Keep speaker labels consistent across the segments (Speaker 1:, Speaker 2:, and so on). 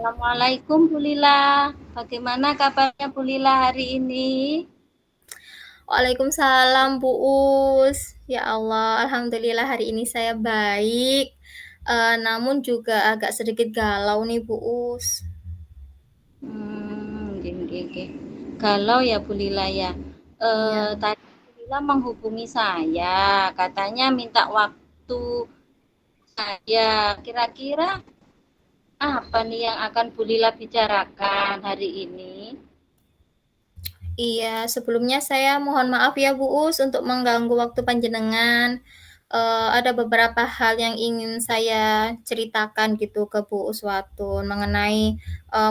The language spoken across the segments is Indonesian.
Speaker 1: Assalamualaikum Bu Lila. Bagaimana kabarnya Bu Lila hari ini?
Speaker 2: Waalaikumsalam Bu Us. Ya Allah, alhamdulillah hari ini saya baik. Namun juga agak sedikit galau nih Bu Us.
Speaker 1: Nggih, nggih, nggih. Galau ya Bu Lila ya.
Speaker 2: Iya.
Speaker 1: Tadi Bu Lila menghubungi saya, katanya minta waktu saya. Kira-kira apa nih yang akan Bu Lila bicarakan hari ini?
Speaker 2: Iya, sebelumnya saya mohon maaf ya Bu Us untuk mengganggu waktu panjenengan. Ada beberapa hal yang ingin saya ceritakan gitu ke Bu Uswatun mengenai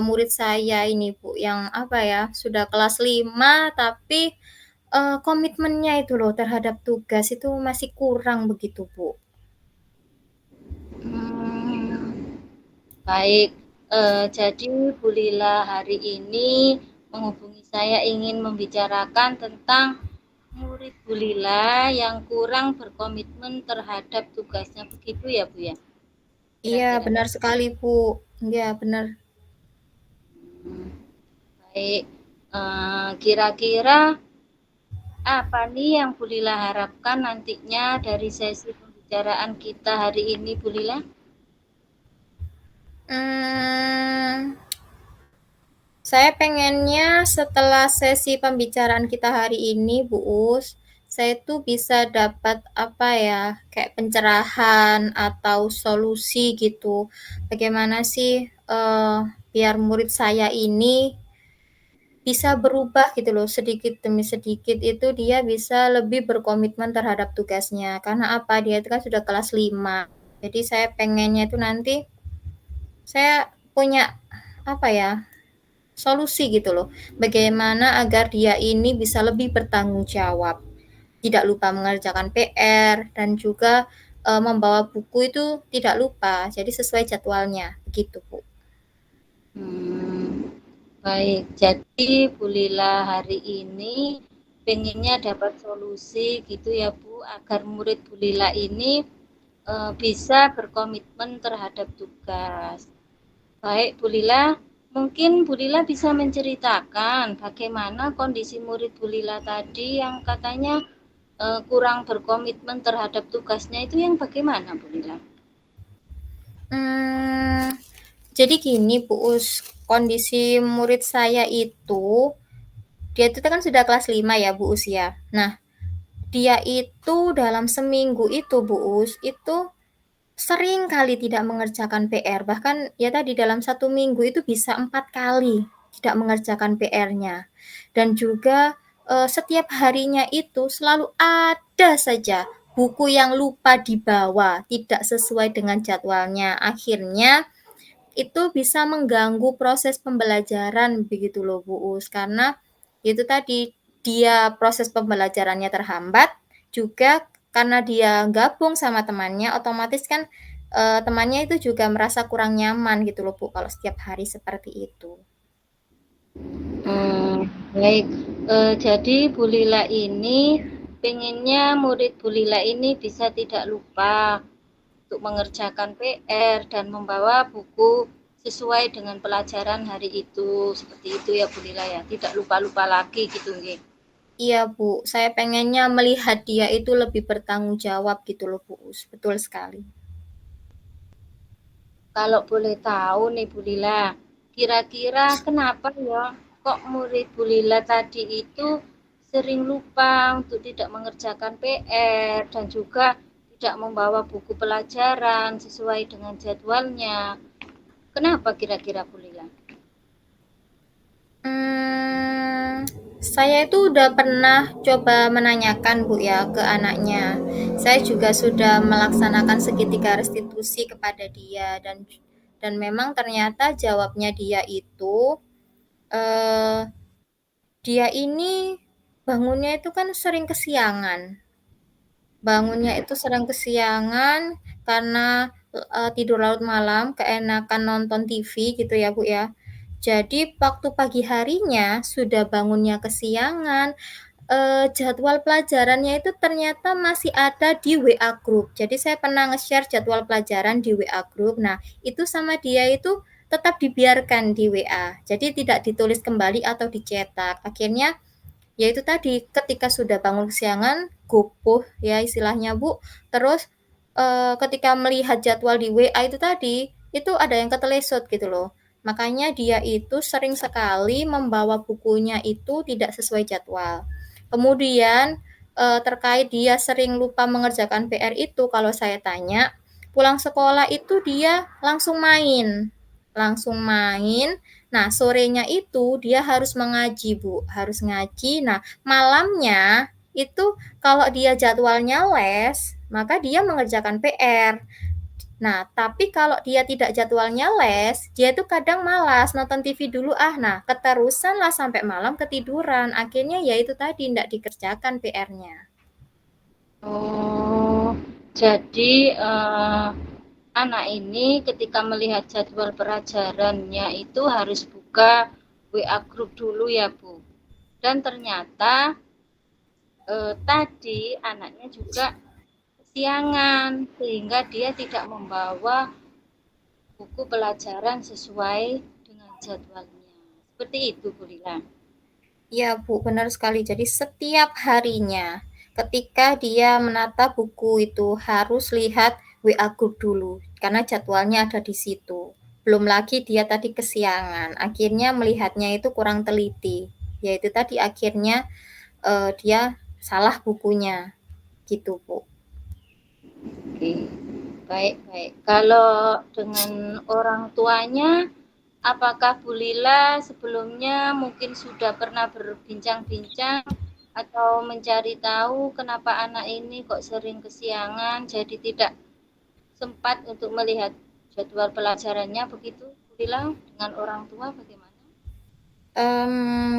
Speaker 2: murid saya ini Bu, yang apa ya, sudah kelas 5 tapi komitmennya itu loh terhadap tugas itu masih kurang begitu Bu.
Speaker 1: Hmm, Baik, jadi Bu Lila hari ini menghubungi saya ingin membicarakan tentang murid Bu Lila yang kurang berkomitmen terhadap tugasnya. Begitu ya, Bu ya?
Speaker 2: Iya,
Speaker 1: Kira-kira.
Speaker 2: benar sekali Bu. Iya, benar.
Speaker 1: Hmm, Baik, kira-kira apa nih yang Bu Lila harapkan nantinya dari sesi pembicaraan kita hari ini, Bu Lila?
Speaker 2: Hmm, saya pengennya setelah sesi pembicaraan kita hari ini, Bu Us, saya tuh bisa dapat apa ya, kayak pencerahan atau solusi gitu. Bagaimana sih biar murid saya ini bisa berubah gitu loh, sedikit demi sedikit itu dia bisa lebih berkomitmen terhadap tugasnya. Karena apa? Dia itu kan sudah kelas 5. Jadi saya pengennya itu nanti saya punya apa ya? Solusi gitu loh. Bagaimana agar dia ini bisa lebih bertanggung jawab. Tidak lupa mengerjakan PR dan juga membawa buku itu tidak lupa. Jadi sesuai jadwalnya. Begitu, Bu.
Speaker 1: Hmm, Baik, jadi Bu Lila hari ini pengennya dapat solusi gitu ya Bu, agar murid Bu Lila ini bisa berkomitmen terhadap tugas. Baik Bu Lila, mungkin Bu Lila bisa menceritakan bagaimana kondisi murid Bu Lila tadi yang katanya kurang berkomitmen terhadap tugasnya itu yang bagaimana Bu Lila?
Speaker 2: Hmm, jadi gini, Bu Us, kondisi murid saya itu, dia itu kan sudah kelas 5 ya, Bu Us ya. Nah, dia itu dalam seminggu itu, Bu Us, itu sering kali tidak mengerjakan PR, bahkan ya tadi dalam satu minggu itu bisa 4 kali tidak mengerjakan PR-nya. Dan juga setiap harinya itu selalu ada saja buku yang lupa dibawa, tidak sesuai dengan jadwalnya. Akhirnya itu bisa mengganggu proses pembelajaran begitu loh Bu Us, karena itu tadi dia proses pembelajarannya terhambat, juga karena dia gabung sama temannya otomatis kan temannya itu juga merasa kurang nyaman gitu loh Bu kalau setiap hari seperti itu.
Speaker 1: Hmm, Baik, jadi Bu Lila ini pengennya murid Bu Lila ini bisa tidak lupa untuk mengerjakan PR dan membawa buku sesuai dengan pelajaran hari itu. Seperti itu ya Bu Lila ya, tidak lupa-lupa lagi gitu nggih.
Speaker 2: Iya Bu, saya pengennya melihat dia itu lebih bertanggung jawab gitu loh Bu Us, betul sekali.
Speaker 1: Kalau boleh tahu nih Bu Lila, kira-kira kenapa ya kok murid Bu Lila tadi itu sering lupa untuk tidak mengerjakan PR dan juga tidak membawa buku pelajaran sesuai dengan jadwalnya. Kenapa kira-kira Bu Lila?
Speaker 2: Hmm, saya itu udah pernah coba menanyakan Bu ya ke anaknya. Saya juga sudah melaksanakan segitiga restitusi kepada dia dan memang ternyata jawabnya dia itu eh, dia ini bangunnya itu kan sering kesiangan. Bangunnya itu sering kesiangan karena tidur larut malam, keenakan nonton TV gitu ya Bu ya. Jadi waktu pagi harinya sudah bangunnya kesiangan, jadwal pelajarannya itu ternyata masih ada di WA Group. Jadi saya pernah nge-share jadwal pelajaran di WA Group. Nah, itu sama dia itu tetap dibiarkan di WA. Jadi tidak ditulis kembali atau dicetak. Akhirnya ya itu tadi, ketika sudah bangun kesiangan, gopoh ya istilahnya Bu, terus ketika melihat jadwal di WA itu tadi, itu ada yang ketelesot gitu loh. Makanya dia itu sering sekali membawa bukunya itu tidak sesuai jadwal. Kemudian terkait dia sering lupa mengerjakan PR itu, kalau saya tanya, pulang sekolah itu dia langsung main. Langsung main. Nah, sorenya itu dia harus mengaji, Bu, harus ngaji. Nah, malamnya itu kalau dia jadwalnya les, maka dia mengerjakan PR. Nah, tapi kalau dia tidak jadwalnya les, dia itu kadang malas nonton TV dulu ah. Nah, keterusan lah sampai malam ketiduran. Akhirnya ya itu tadi tidak dikerjakan PR-nya.
Speaker 1: Oh, jadi anak ini ketika melihat jadwal pelajarannya itu harus buka WA group dulu ya Bu. Dan ternyata tadi anaknya juga kesiangan sehingga dia tidak membawa buku pelajaran sesuai dengan jadwalnya. Seperti itu Bu Lila.
Speaker 2: Iya Bu, benar sekali. Jadi setiap harinya ketika dia menata buku itu harus lihat WA group dulu karena jadwalnya ada di situ. Belum lagi dia tadi kesiangan, akhirnya melihatnya itu kurang teliti. Yaitu tadi akhirnya dia salah bukunya gitu Bu.
Speaker 1: Oke, baik-baik. Kalau dengan orang tuanya, apakah Bu Lila sebelumnya mungkin sudah pernah berbincang-bincang atau mencari tahu kenapa anak ini kok sering kesiangan, jadi tidak sempat untuk melihat jadwal pelajarannya begitu, Bu Lila, dengan orang tua bagaimana?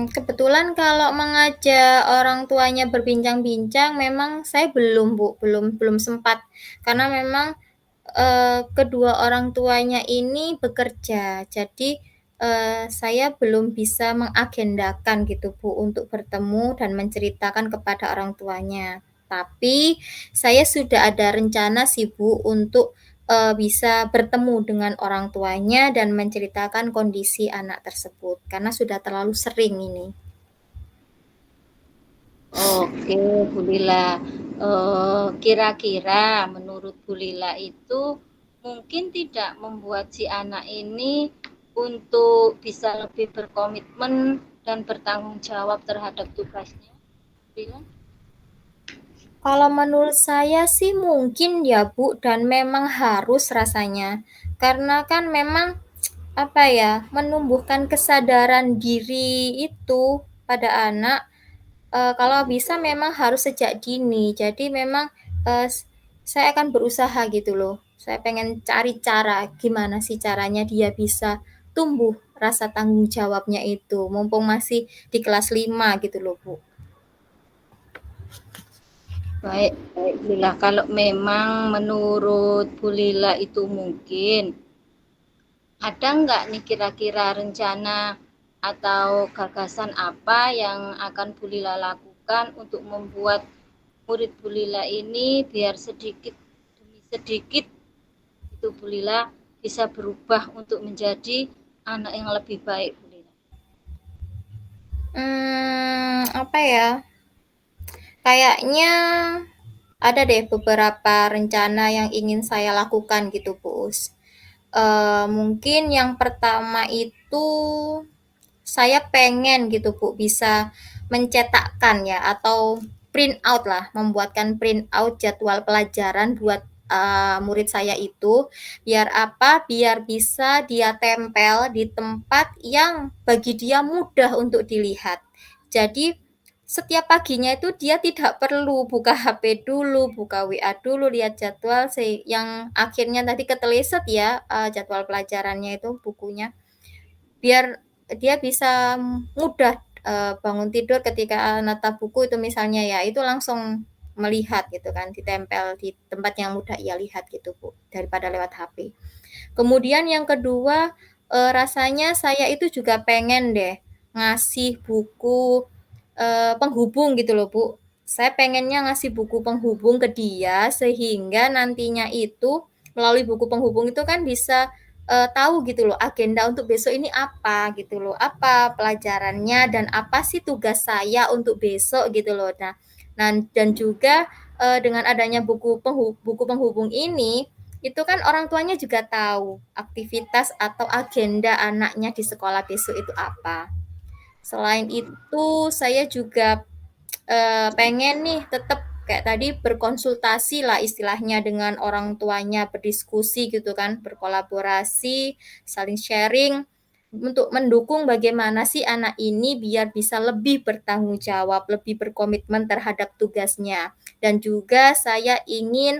Speaker 2: Kebetulan kalau mengajak orang tuanya berbincang-bincang memang saya belum Bu, belum sempat. Karena memang kedua orang tuanya ini bekerja. Jadi saya belum bisa mengagendakan gitu Bu untuk bertemu dan menceritakan kepada orang tuanya. Tapi saya sudah ada rencana sih Bu untuk bisa bertemu dengan orang tuanya dan menceritakan kondisi anak tersebut karena sudah terlalu sering ini.
Speaker 1: Oke, Bu Lila. Kira-kira menurut Bu Lila itu mungkin tidak membuat si anak ini untuk bisa lebih berkomitmen dan bertanggung jawab terhadap tugasnya, Bu Lila?
Speaker 2: Kalau menurut saya sih mungkin ya Bu dan memang harus rasanya. Karena kan memang apa ya, menumbuhkan kesadaran diri itu pada anak kalau bisa memang harus sejak dini. Jadi memang eh, saya akan berusaha gitu loh. Saya pengen cari cara gimana sih caranya dia bisa tumbuh rasa tanggung jawabnya itu. Mumpung masih di kelas 5 gitu loh Bu.
Speaker 1: Baik, baik Bu Lila. Kalau memang menurut Bu Lila itu mungkin, ada nggak nih kira-kira rencana atau gagasan apa yang akan Bu Lila lakukan untuk membuat murid Bu Lila ini biar sedikit demi sedikit itu Bu Lila bisa berubah untuk menjadi anak yang lebih baik Bu Lila.
Speaker 2: Apa ya? Kayaknya ada deh beberapa rencana yang ingin saya lakukan gitu, Bos. Mungkin yang pertama itu saya pengen gitu Bu bisa mencetakkan ya atau print out lah, membuatkan print out jadwal pelajaran buat murid saya itu biar apa? Biar bisa dia tempel di tempat yang bagi dia mudah untuk dilihat. Jadi setiap paginya itu dia tidak perlu buka HP dulu, buka WA dulu, lihat jadwal yang akhirnya tadi keteleset ya jadwal pelajarannya itu bukunya. Biar dia bisa mudah bangun tidur ketika nata buku itu misalnya ya itu langsung melihat gitu kan ditempel di tempat yang mudah ia lihat gitu Bu daripada lewat HP. Kemudian yang kedua rasanya saya itu juga pengen deh ngasih buku penghubung gitu loh Bu. Saya pengennya ngasih buku penghubung ke dia sehingga nantinya itu melalui buku penghubung itu kan bisa tahu gitu loh agenda untuk besok ini apa gitu loh, apa pelajarannya dan apa sih tugas saya untuk besok gitu loh. Nah, dan juga dengan adanya buku penghubung ini, itu kan orang tuanya juga tahu aktivitas atau agenda anaknya di sekolah besok itu apa. Selain itu, saya juga pengen nih tetap kayak tadi berkonsultasi lah istilahnya dengan orang tuanya, berdiskusi gitu kan, berkolaborasi, saling sharing untuk mendukung bagaimana sih anak ini biar bisa lebih bertanggung jawab, lebih berkomitmen terhadap tugasnya. Dan juga saya ingin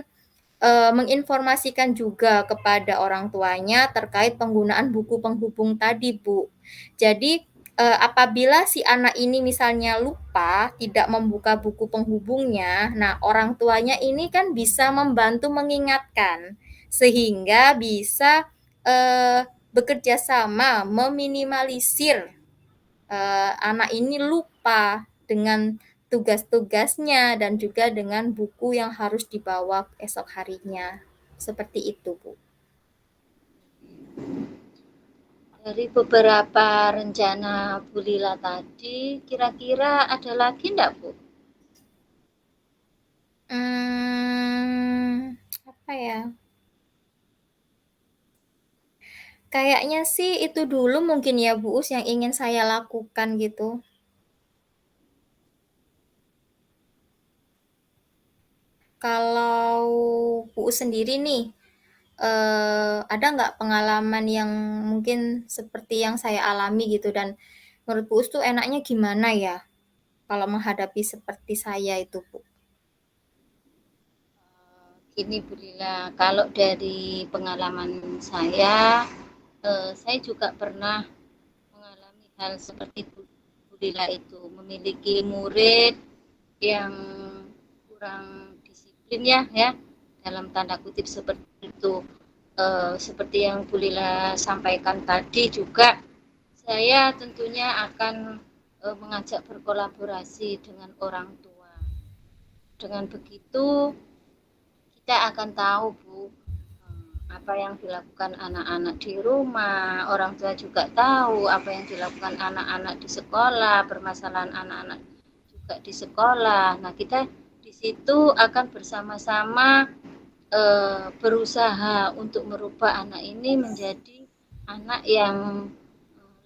Speaker 2: menginformasikan juga kepada orang tuanya terkait penggunaan buku penghubung tadi, Bu. Jadi, apabila si anak ini misalnya lupa tidak membuka buku penghubungnya, nah orang tuanya ini kan bisa membantu mengingatkan sehingga bisa bekerja sama meminimalisir anak ini lupa dengan tugas-tugasnya dan juga dengan buku yang harus dibawa esok harinya. Seperti itu, Bu.
Speaker 1: Dari beberapa rencana Bu Lila tadi, kira-kira ada lagi enggak, Bu?
Speaker 2: Apa ya? Kayaknya sih itu dulu mungkin ya, Bu Us, yang ingin saya lakukan gitu. Kalau Bu Us sendiri nih, ada nggak pengalaman yang mungkin seperti yang saya alami gitu dan menurut Bu Us tuh enaknya gimana ya kalau menghadapi seperti saya itu, Bu?
Speaker 1: Gini Bu Lila, kalau dari pengalaman saya juga pernah mengalami hal seperti Bu Lila itu, memiliki murid yang kurang disiplin ya dalam tanda kutip seperti itu. Seperti yang Bu Lila sampaikan tadi juga, saya tentunya akan mengajak berkolaborasi dengan orang tua. Dengan begitu kita akan tahu Bu, apa yang dilakukan anak-anak di rumah, orang tua juga tahu apa yang dilakukan anak-anak di sekolah, permasalahan anak-anak juga di sekolah. Nah, kita di situ akan bersama-sama berusaha untuk merubah anak ini menjadi anak yang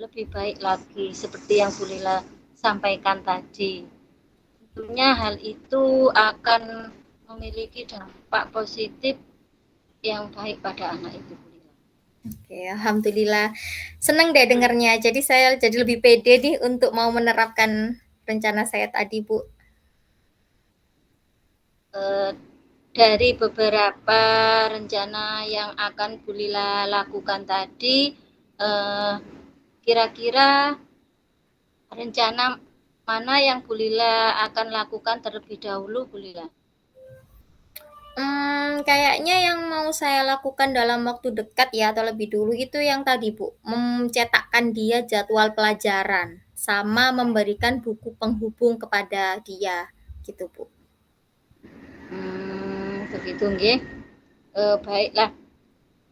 Speaker 1: lebih baik lagi seperti yang Bu Lila sampaikan tadi. Tentunya hal itu akan memiliki dampak positif yang baik pada anak itu, Bu Lila.
Speaker 2: Oke, alhamdulillah. Senang deh dengarnya. Jadi saya jadi lebih pede nih untuk mau menerapkan rencana saya tadi, Bu.
Speaker 1: Dari beberapa rencana yang akan Bu Lila lakukan tadi, kira-kira rencana mana yang Bu Lila akan lakukan terlebih dahulu, Bu Lila?
Speaker 2: Kayaknya yang mau saya lakukan dalam waktu dekat ya atau lebih dulu itu yang tadi, Bu, mencetakkan dia jadwal pelajaran sama memberikan buku penghubung kepada dia, gitu, Bu.
Speaker 1: Begitu nggih. Baiklah.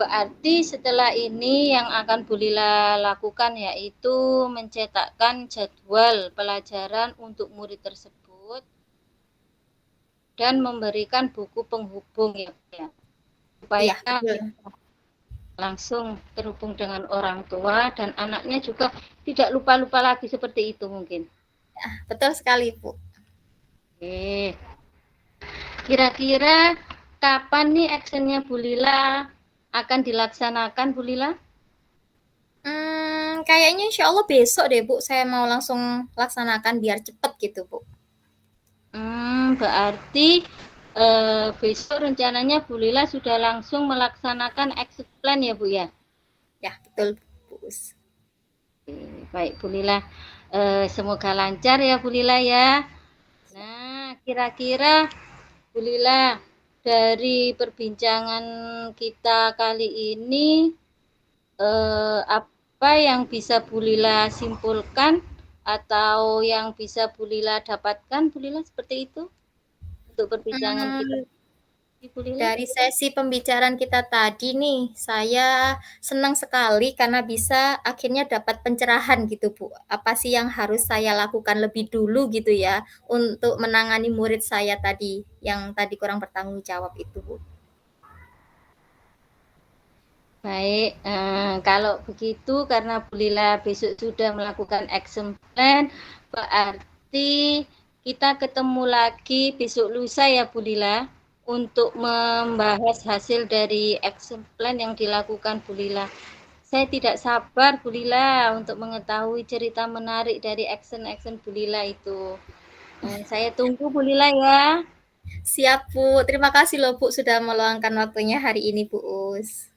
Speaker 1: Berarti setelah ini yang akan Bu Lila lakukan yaitu mencetakkan jadwal pelajaran untuk murid tersebut dan memberikan buku penghubung ya, supaya
Speaker 2: Iya, betul.
Speaker 1: langsung terhubung dengan orang tua dan anaknya juga tidak lupa-lupa lagi seperti itu mungkin.
Speaker 2: Betul sekali, Bu.
Speaker 1: Oke. Kira-kira kapan nih actionnya Bu Lila akan dilaksanakan, Bu Lila?
Speaker 2: Kayaknya insya Allah besok deh, Bu. Saya mau langsung laksanakan biar cepet gitu, Bu.
Speaker 1: Berarti besok rencananya Bu Lila sudah langsung melaksanakan exit plan ya, Bu ya?
Speaker 2: Ya, betul, Bu.
Speaker 1: Baik, Bu Lila. Semoga lancar ya, Bu Lila ya. Nah, kira-kira Bu Lila, dari perbincangan kita kali ini, apa yang bisa Bu Lila simpulkan atau yang bisa Bu Lila dapatkan, Bu Lila, seperti itu untuk perbincangan kita? Bu Lila?
Speaker 2: Dari sesi pembicaraan kita tadi nih, saya senang sekali karena bisa akhirnya dapat pencerahan gitu, Bu. Apa sih yang harus saya lakukan lebih dulu gitu ya, untuk menangani murid saya tadi, yang tadi kurang bertanggung jawab itu, Bu.
Speaker 1: Baik, kalau begitu karena Bu Lila besok sudah melakukan action plan, berarti kita ketemu lagi besok lusa ya Bu Lila untuk membahas hasil dari action plan yang dilakukan Bu Lila. Saya tidak sabar Bu Lila untuk mengetahui cerita menarik dari action-action Bu Lila itu. Saya tunggu Bu Lila ya.
Speaker 2: Siap, Bu. Terima kasih loh, Bu, sudah meluangkan waktunya hari ini, Bu Us.